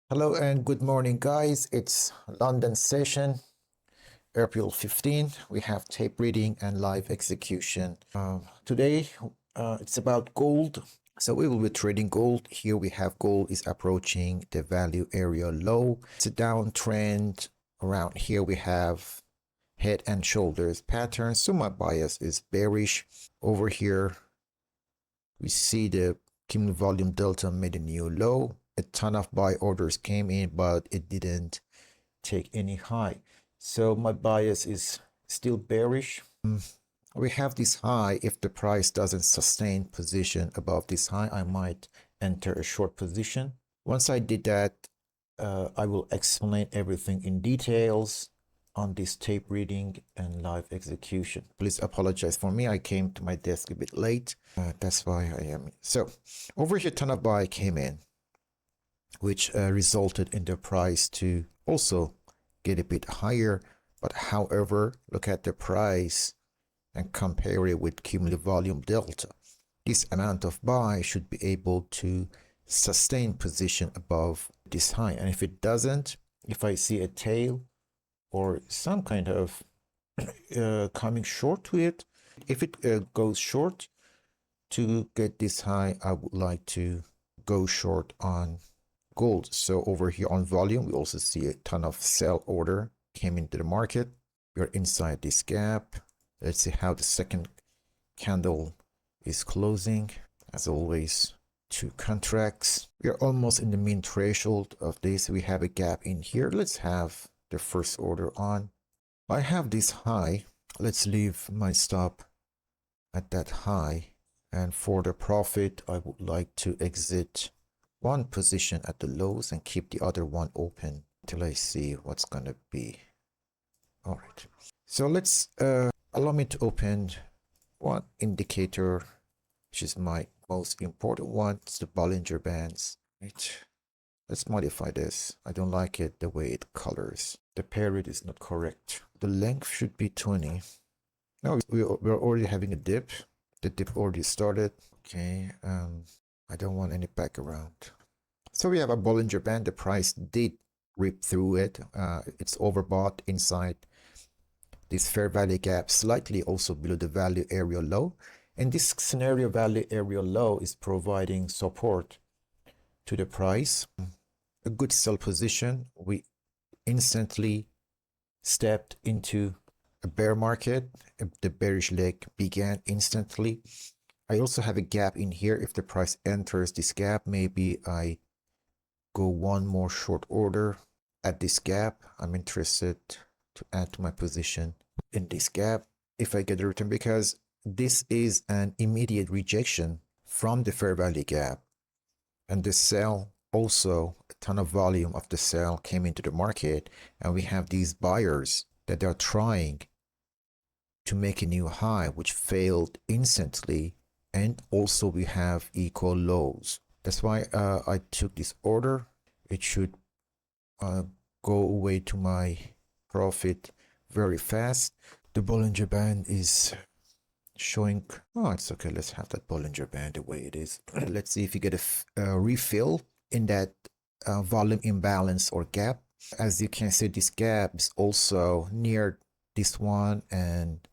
Hello and good morning, guys. It's London session, April 15. We have tape reading and live execution. Today, it's about gold. So we will be trading gold. Here we have gold is approaching the value area low. It's a downtrend. Around here we have head and shoulders pattern. So my bias is bearish. Over here, we see the cumulative volume delta made a new low. A ton of buy orders came in, but it didn't take any high. So my bias is still bearish. We have this high. If the price doesn't sustain position above this high, I might enter a short position. Once I did that, I will explain everything in details on this tape reading and live execution. Please apologize for me. I came to my desk a bit late. That's why I am. So over here, ton of buy came in, which resulted in the price to also get a bit higher. But however, look at the price and compare it with cumulative volume delta. This amount of buy should be able to sustain position above this high. And if it doesn't, if I see a tail or some kind of coming short to it, if it goes short to get this high, I would like to go short on gold. So over here on volume, we also see a ton of sell order came into the market. We are inside this gap. Let's see how the second candle is closing. As always, 2 contracts. We are almost in the mean threshold of this. We have a gap in here. Let's have the first order on. I have this high. Let's leave my stop at that high. And for the profit, I would like to exit one position at the lows and keep the other one open till I see what's gonna be. All right. So let's allow me to open one indicator, which is my most important one. It's the Bollinger Bands. Right. Let's modify this. I don't like it the way it colors. The period is not correct. The length should be 20. No, we're already having a dip. The dip already started. Okay. I don't want any background. So we have a Bollinger Band. The price did rip through it. It's overbought inside this fair value gap, slightly also below the value area low. And this scenario value area low is providing support to the price. A good sell position. We instantly stepped into a bear market. The bearish leg began instantly. I also have a gap in here. If the price enters this gap, maybe I go one more short order at this gap. I'm interested to add to my position in this gap if I get a return, because this is an immediate rejection from the fair value gap. And the sell also, a ton of volume of the sell came into the market, and we have these buyers that are trying to make a new high, which failed instantly. And also we have equal lows. That's why I took this order. It should go away to my profit very fast. The Bollinger Band is showing, oh, it's okay. Let's have that Bollinger Band the way it is. Let's see if you get a refill in that volume imbalance or gap. As you can see, this gap is also near this one and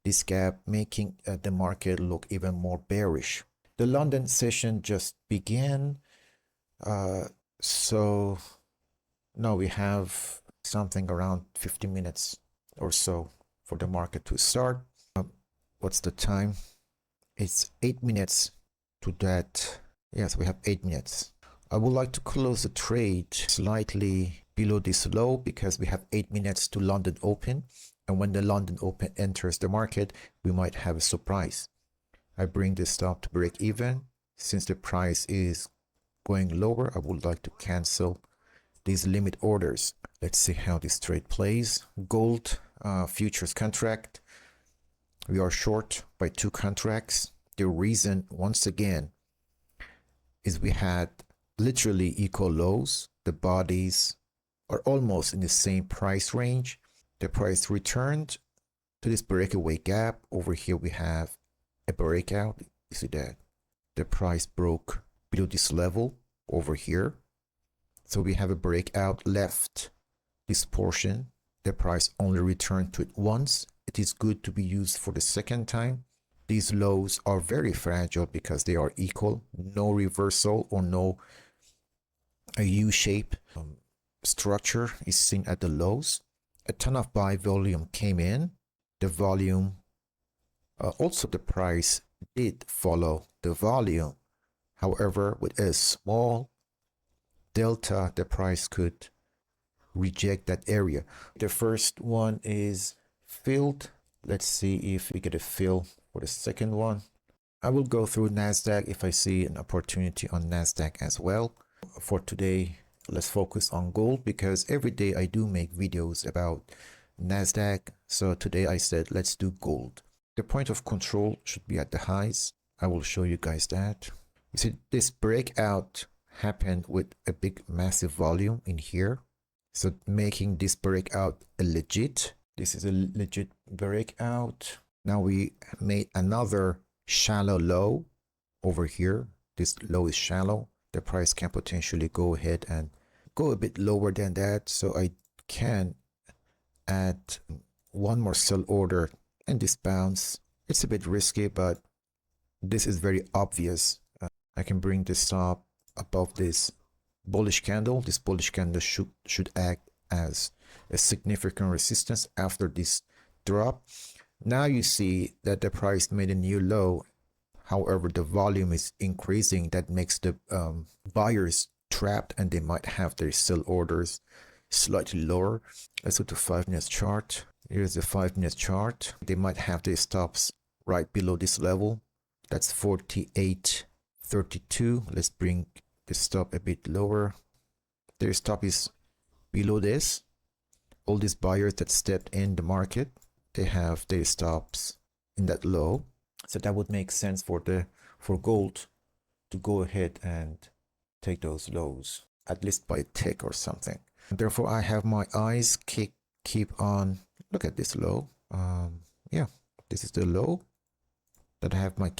this gap, making the market look even more bearish. The London session just began. So now we have something around 50 minutes or so for the market to start. What's the time? It's 8 minutes to that. Yes, we have 8 minutes. I would like to close the trade slightly below this low because we have 8 minutes to London open. And when the London open enters the market, we might have a surprise. I bring this stop to break even. Since the price is going lower, I would like to cancel these limit orders. Let's see how this trade plays. Gold futures contract. We are short by 2 contracts. The reason, once again, is we had literally equal lows. The bodies are almost in the same price range. The price returned to this breakaway gap. Over here we have a breakout. You see that? The price broke below this level over here. So we have a breakout left this portion. The price only returned to it once. It is good to be used for the second time. These lows are very fragile because they are equal. No reversal or no a U-shape structure is seen at the lows. A ton of buy volume came in. The volume, also the price did follow the volume. However, with a small delta, the price could reject that area. The first one is filled. Let's see if we get a fill for the second one. I will go through NASDAQ if I see an opportunity on NASDAQ as well. For today, let's focus on gold because every day I do make videos about NASDAQ. So today I said, let's do gold. The point of control should be at the highs. I will show you guys that. You see, this breakout happened with a big massive volume in here. So making this breakout a legit. This is a legit breakout. Now we made another shallow low over here. This low is shallow. The price can potentially go ahead and go a bit lower than that. So I can add one more sell order and this bounce. It's a bit risky, but this is very obvious. I can bring this stop above this bullish candle. This bullish candle should act as a significant resistance after this drop. Now you see that the price made a new low. However, the volume is increasing. That makes the buyers trapped and they might have their sell orders slightly lower. Let's go to 5-minute chart. Here's the 5-minute chart. They might have their stops right below this level. That's 48.32. Let's bring the stop a bit lower. Their stop is below this. All these buyers that stepped in the market, they have their stops in that low. So that would make sense for gold to go ahead and take those lows, at least by a tick or something. Therefore, I have my eyes keep on. Look at this low. Yeah, this is the low that I have my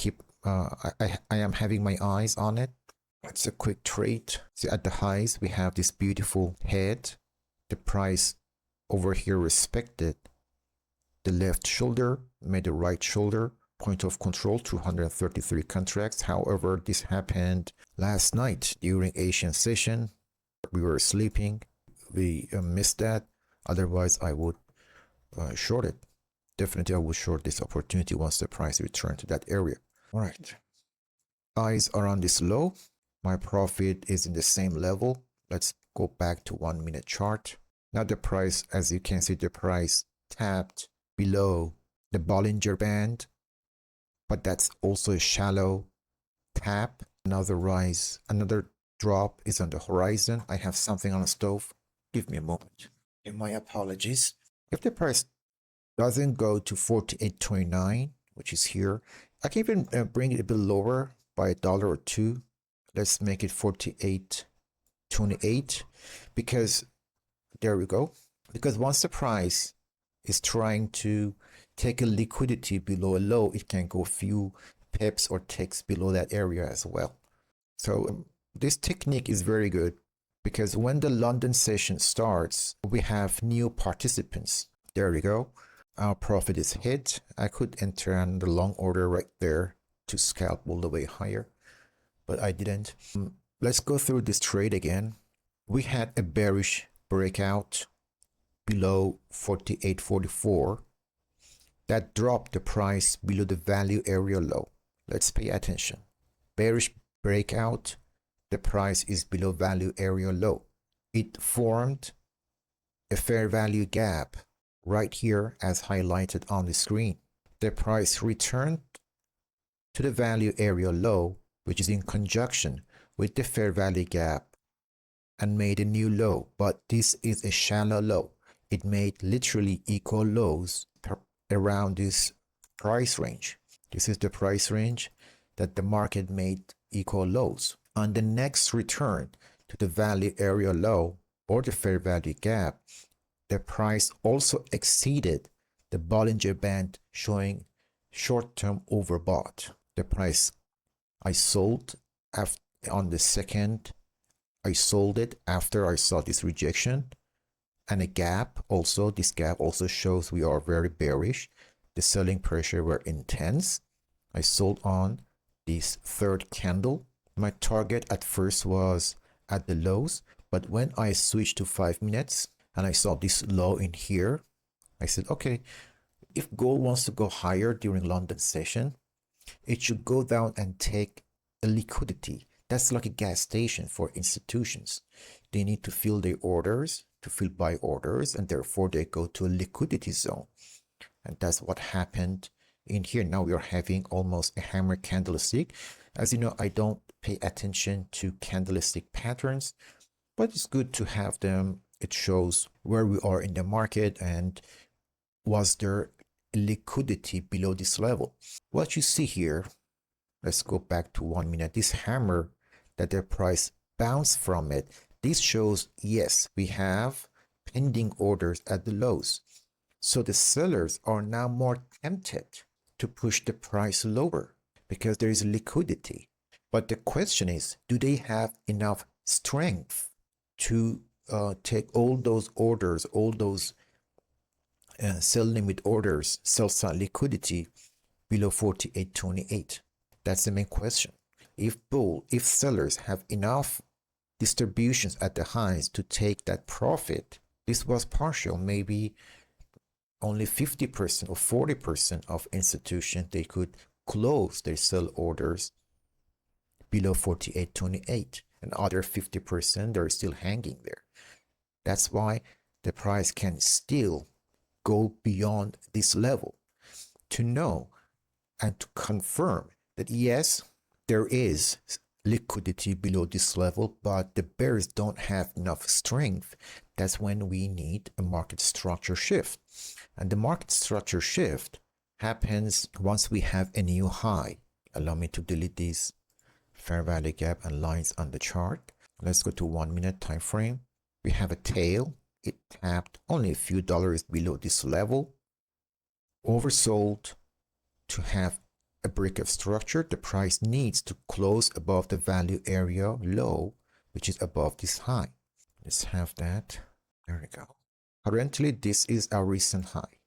I am having my eyes on it. It's a quick trade. See, at the highs, we have this beautiful head. The price over here respected the left shoulder, made the right shoulder. Point of control, 233 contracts. However, this happened last night during Asian session. We were sleeping. We missed that. Otherwise, I would short it. Definitely, I would short this opportunity once the price returned to that area. All right. Eyes are on this low. My profit is in the same level. Let's go back to 1-minute chart. Now the price, as you can see, the price tapped below the Bollinger Band, but that's also a shallow tap. Another rise, another drop is on the horizon. I have something on the stove. Give me a moment. And my apologies. If the price doesn't go to 48.29, which is here, I can even bring it a bit lower by $1 or $2. Let's make it 48.28 because there we go. Because once the price is trying to take a liquidity below a low, it can go a few pips or ticks below that area as well. So this technique is very good because when the London session starts, we have new participants. There we go. Our profit is hit. I could enter on the long order right there to scalp all the way higher, but I didn't. Let's go through this trade again. We had a bearish breakout below 48.44. That dropped the price below the value area low. Let's pay attention. Bearish breakout, the price is below value area low. It formed a fair value gap right here as highlighted on the screen. The price returned to the value area low, which is in conjunction with the fair value gap, and made a new low. But this is a shallow low. It made literally equal lows around this price range. This is the price range that the market made equal lows. On the next return to the value area low or the fair value gap, the price also exceeded the Bollinger Band, showing short-term overbought. The price I sold on the second I sold it after I saw this rejection and a gap. Also, this gap also shows we are very bearish. The selling pressure were intense. I sold on this third candle. My target at first was at the lows, but when I switched to 5 minutes and I saw this low in here, I said, okay, if gold wants to go higher during London session, it should go down and take a liquidity. That's like a gas station for institutions. They need to fill their orders, to fill buy orders, and therefore they go to a liquidity zone. And that's what happened in here. Now we are having almost a hammer candlestick. As you know, I don't pay attention to candlestick patterns, but it's good to have them. It shows where we are in the market and was there liquidity below this level. What you see here, let's go back to 1 minute, this hammer that the price bounced from it, this shows, yes, we have pending orders at the lows. So the sellers are now more tempted to push the price lower because there is liquidity. But the question is, do they have enough strength to take all those orders, all those sell limit orders, sell side liquidity below 48.28? That's the main question. If sellers have enough distributions at the highs to take that profit, this was partial, maybe only 50% or 40% of institutions, they could close their sell orders below 48.28, and other 50%, they're still hanging there. That's why the price can still go beyond this level. To know and to confirm that yes, there is liquidity below this level, but the bears don't have enough strength, that's when we need a market structure shift. And the market structure shift happens once we have a new high. Allow me to delete these fair value gap and lines on the chart. Let's go to 1 minute time frame. We have a tail. It tapped only a few dollars below this level. Oversold. To have a break of structure, the price needs to close above the value area low, which is above this high. Let's have that. There we go. Currently, this is our recent high.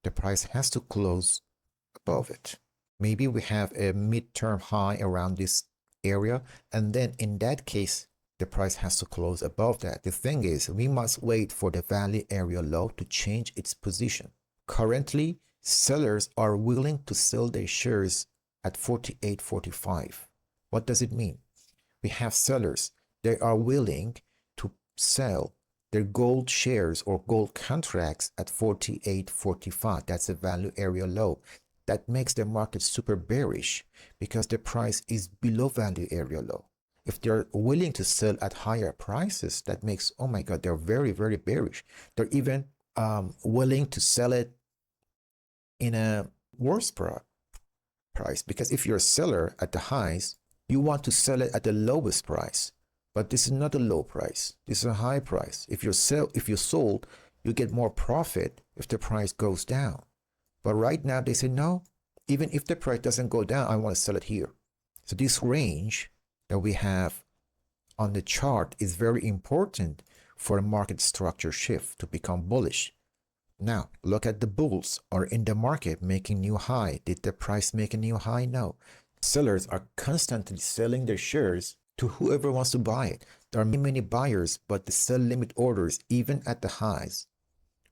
The price has to close above it. Maybe we have a midterm high around this area, and then in that case, the price has to close above that. The thing is, we must wait for the value area low to change its position. Currently, sellers are willing to sell their shares at 48.45. What does it mean? We have sellers. They are willing to sell their gold shares or gold contracts at 48.45. That's a value area low. That makes the market super bearish because the price is below value area low. If they're willing to sell at higher prices, that makes, oh my God, they're very, very bearish. They're even willing to sell it in a worse price, because if you're a seller at the highs, you want to sell it at the lowest price. But this is not a low price. This is a high price. If you sold, you get more profit if the price goes down. But right now they say, no, even if the price doesn't go down, I want to sell it here. So this range that we have on the chart is very important for a market structure shift to become bullish. Now, look at the bulls are in the market making new high. Did the price make a new high? No. Sellers are constantly selling their shares to whoever wants to buy it. There are many buyers, but the sell limit orders, even at the highs,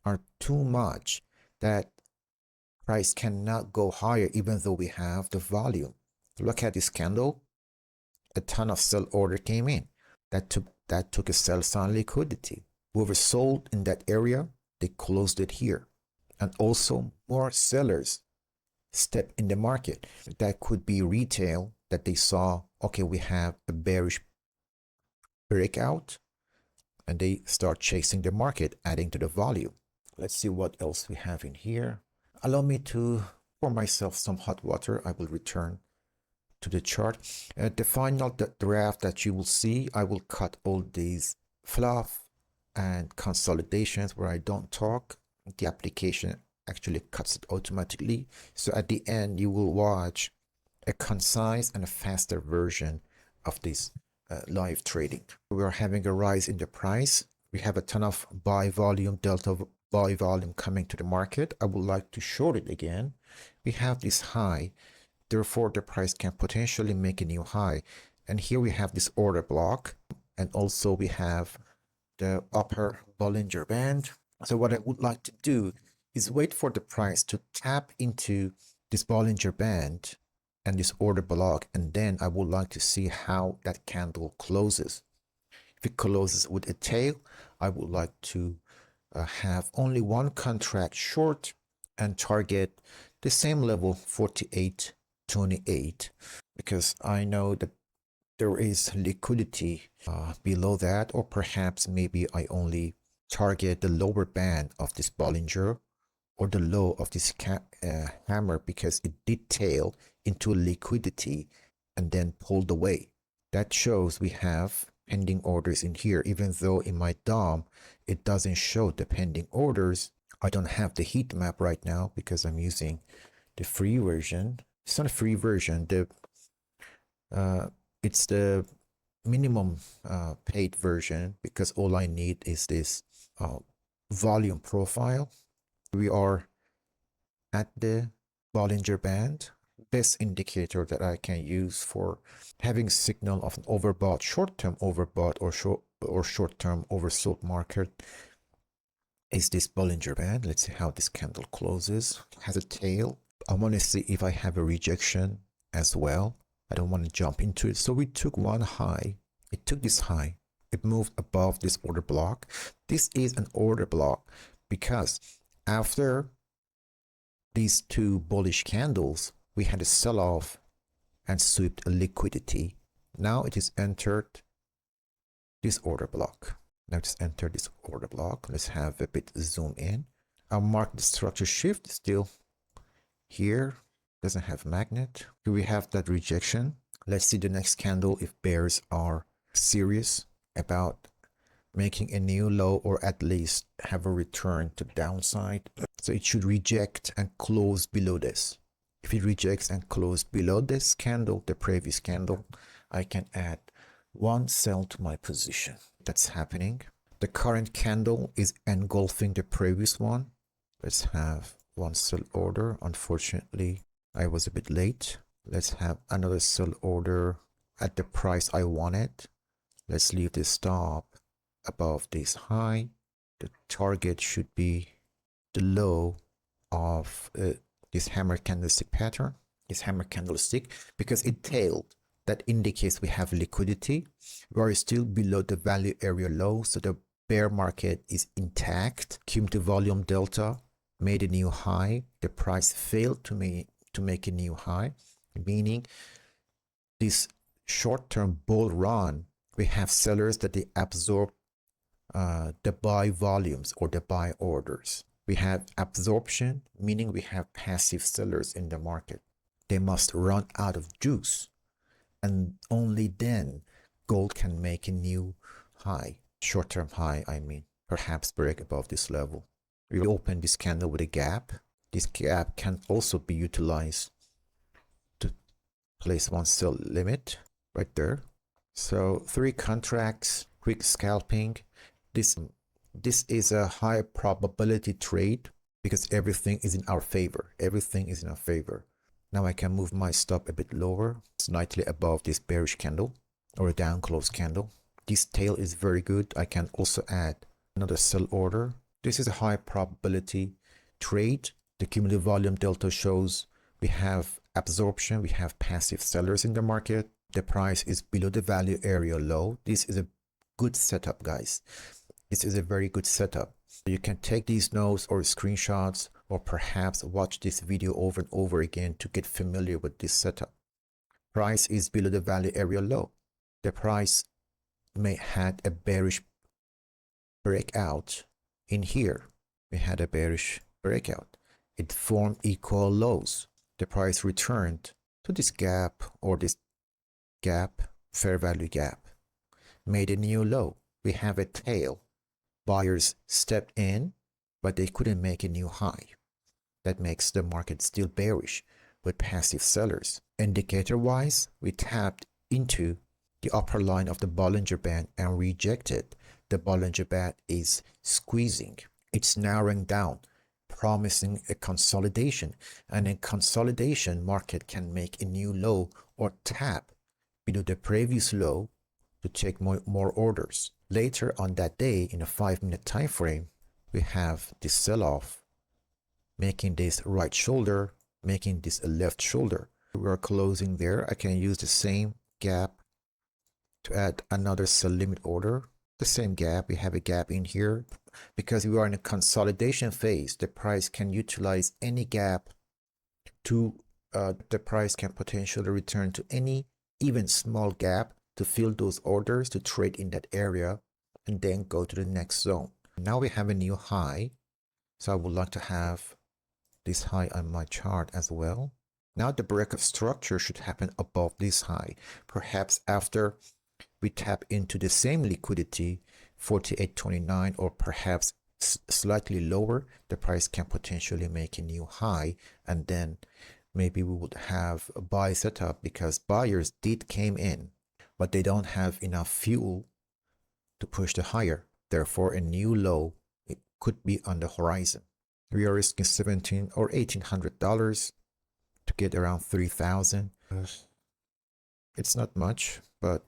are too much that price cannot go higher even though we have the volume. Look at this candle. A ton of sell order came in. That took a sell sign liquidity. Whoever sold in that area, they closed it here. And also more sellers step in the market. That could be retail that they saw, okay, we have a bearish breakout, and they start chasing the market, adding to the volume. Let's see what else we have in here. Allow me to pour myself some hot water. I will return to the chart. The final draft that you will see, I will cut all these fluff and consolidations where I don't talk. The application actually cuts it automatically. So at the end, you will watch a concise and a faster version of this live trading. We are having a rise in the price. We have a ton of buy volume, delta buy volume coming to the market. I would like to short it again. We have this high, therefore the price can potentially make a new high. And here we have this order block, and also we have the upper Bollinger Band. So what I would like to do is wait for the price to tap into this Bollinger Band and this order block, and then I would like to see how that candle closes. If it closes with a tail, I would like to have only one contract short and target the same level, 48.28, because I know that there is liquidity below that, or perhaps maybe I only target the lower band of this Bollinger or the low of this hammer, because it did tail into liquidity and then pulled away. That shows we have pending orders in here, even though in my DOM it doesn't show the pending orders. I don't have the heat map right now because I'm using the free version. It's not a free version. It's the minimum paid version, because all I need is this volume profile. We are at the Bollinger Band, best indicator that I can use for having signal of an overbought, short-term overbought or short-term oversold market is this Bollinger Band. Let's see how this candle closes. It has a tail. I want to see if I have a rejection as well. I don't want to jump into it. So we took one high. It took this high. It moved above this order block. This is an order block because after these two bullish candles, we had a sell-off and swept a liquidity. Now it is entered this order block. Now it's entered this order block. Let's have a bit zoom in. I'll mark the structure shift still here. Doesn't have magnet. Here we have that rejection. Let's see the next candle if bears are serious about making a new low, or at least have a return to the downside. So it should reject and close below this. If it rejects and close below this candle, the previous candle, I can add one sell to my position. That's happening. The current candle is engulfing the previous one. Let's have one sell order. Unfortunately, I was a bit late. Let's have another sell order at the price I wanted. Let's leave the stop above this high. The target should be the low of this hammer candlestick pattern, this hammer candlestick, because it tailed. That indicates we have liquidity. We are still below the value area low, so the bear market is intact. Cumulative volume delta made a new high. The price failed to make a new high, meaning this short-term bull run, we have sellers that they absorb the buy volumes or the buy orders. We have absorption, meaning we have passive sellers in the market. They must run out of juice, and only then gold can make a new high, short-term high, I mean, perhaps break above this level. We open this candle with a gap. This gap can also be utilized to place one sell limit right there. So 3 contracts, quick scalping. This is a high probability trade because everything is in our favor. Everything is in our favor. Now I can move my stop a bit lower, slightly above this bearish candle or a down close candle. This tail is very good. I can also add another sell order. This is a high probability trade. The cumulative volume delta shows we have absorption, we have passive sellers in the market. The price is below the value area low. This is a good setup, guys. This is a very good setup. You can take these notes or screenshots, or perhaps watch this video over and over again to get familiar with this setup. Price is below the value area low. The price may had a bearish breakout in here. We had a bearish breakout. It formed equal lows. The price returned to this gap or this gap, fair value gap, made a new low. We have a tail. Buyers stepped in, but they couldn't make a new high. That makes the market still bearish with passive sellers. Indicator wise, we tapped into the upper line of the Bollinger Band and rejected. The Bollinger Band is squeezing. It's narrowing down, promising a consolidation. And in consolidation, market can make a new low or tap below the previous low to take more orders. Later on that day, in a 5-minute time frame, we have this sell-off, making this right shoulder, making this a left shoulder. We are closing there. I can use the same gap to add another sell limit order. The same gap, we have a gap in here. Because we are in a consolidation phase, the price can utilize any gap to, the price can potentially return to any even small gap to fill those orders, to trade in that area, and then go to the next zone. Now we have a new high. So I would like to have this high on my chart as well. Now the break of structure should happen above this high. Perhaps after we tap into the same liquidity, 48.29, or perhaps slightly lower, the price can potentially make a new high, and then maybe we would have a buy setup because buyers did came in, but they don't have enough fuel to push the higher. Therefore, a new low, it could be on the horizon. We are risking $1,700 or $1,800 to get around 3,000. It's not much, but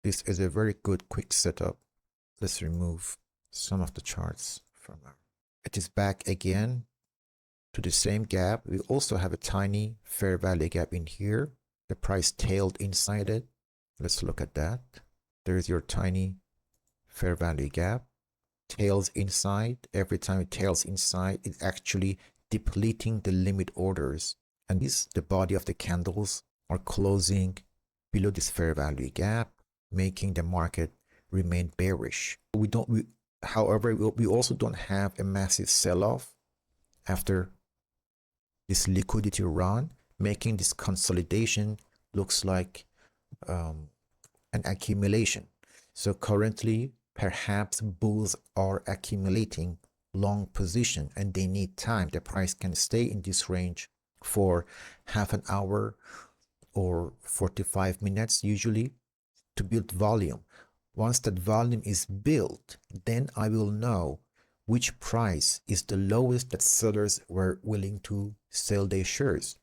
this is a very good quick setup. Let's remove some of the charts from our. It is back again to the same gap. We also have a tiny fair value gap in here. The price tailed inside it. Let's look at that. There's your tiny fair value gap. Tails inside. Every time it tails inside, it's actually depleting the limit orders. And this, the body of the candles are closing below this fair value gap, making the market remain bearish. However, we also don't have a massive sell-off after this liquidity run, making this consolidation looks like an accumulation. So currently, perhaps bulls are accumulating long position and they need time. The price can stay in this range for half an hour or 45 minutes usually to build volume. Once that volume is built, then I will know which price is the lowest that sellers were willing to sell their shares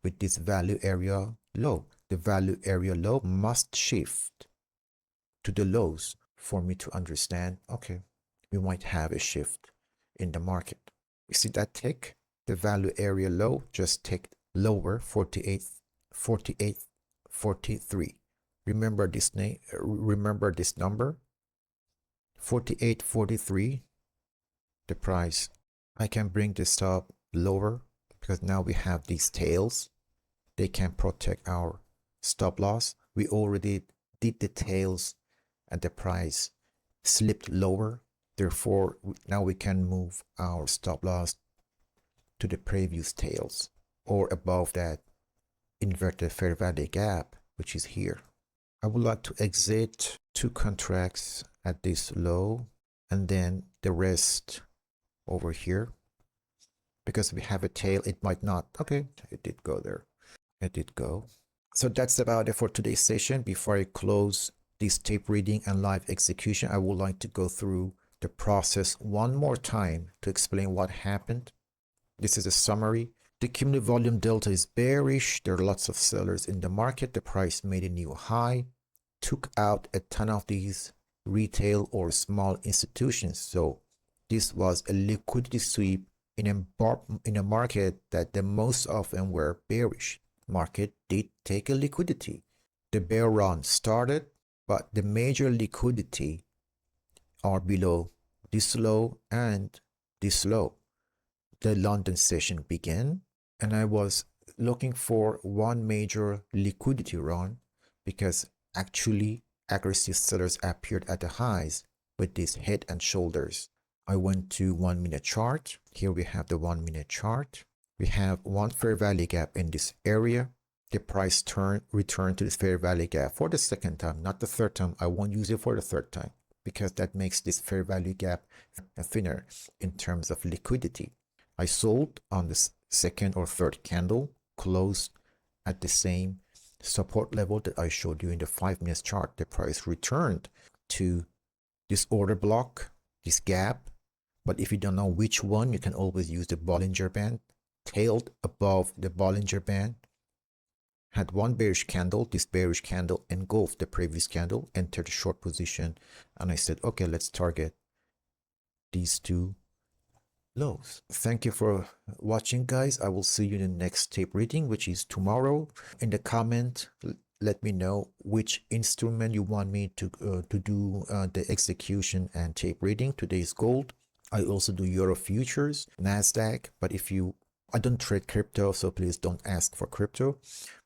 with this value area low. The value area low must shift to the lows for me to understand, okay, we might have a shift in the market. You see that tick? The value area low just ticked lower, 48, 48, 43. Remember this name, remember this number, 48, 43, the price. I can bring this up lower because now we have these tails. They can protect our stop loss. We already did the tails and the price slipped lower. Therefore, now we can move our stop loss to the previous tails or above that inverted fair value gap, which is here. I would like to exit 2 contracts at this low and then the rest over here. Because we have a tail, it might not. Okay, it did go there. It did go. So that's about it for today's session. Before I close this tape reading and live execution, I would like to go through the process one more time to explain what happened. This is a summary. The cumulative volume delta is bearish. There are lots of sellers in the market. The price made a new high, took out a ton of these retail or small institutions. So this was a liquidity sweep in a market that the most of them were bearish. Market did take a liquidity. The bear run started, but the major liquidity are below this low and this low. The London session began, and I was looking for one major liquidity run because actually aggressive sellers appeared at the highs with these head and shoulders. I went to 1 minute chart. Here we have the 1 minute chart. We have one fair value gap in this area. The price returned to this fair value gap for the second time, not the third time. I won't use it for the third time because that makes this fair value gap thinner in terms of liquidity. I sold on the second or third candle, closed at the same support level that I showed you in the 5 minute chart, the price returned to this order block, this gap. But if you don't know which one, you can always use the Bollinger Band. Tailed above the Bollinger Band, had one bearish candle. This bearish candle engulfed the previous candle, entered a short position, and I said, okay, let's target these two lows. Thank you for watching, guys. I will see you in the next tape reading, which is tomorrow. In the comment, let me know which instrument you want me to do the execution and tape reading. Today is gold. I also do Euro futures, Nasdaq. But if you, I don't trade crypto, so please don't ask for crypto.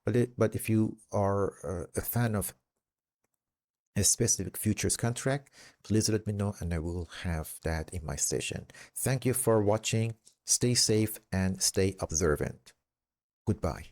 But if you are a fan of a specific futures contract, please let me know and I will have that in my session. Thank you for watching. Stay safe and stay observant. Goodbye.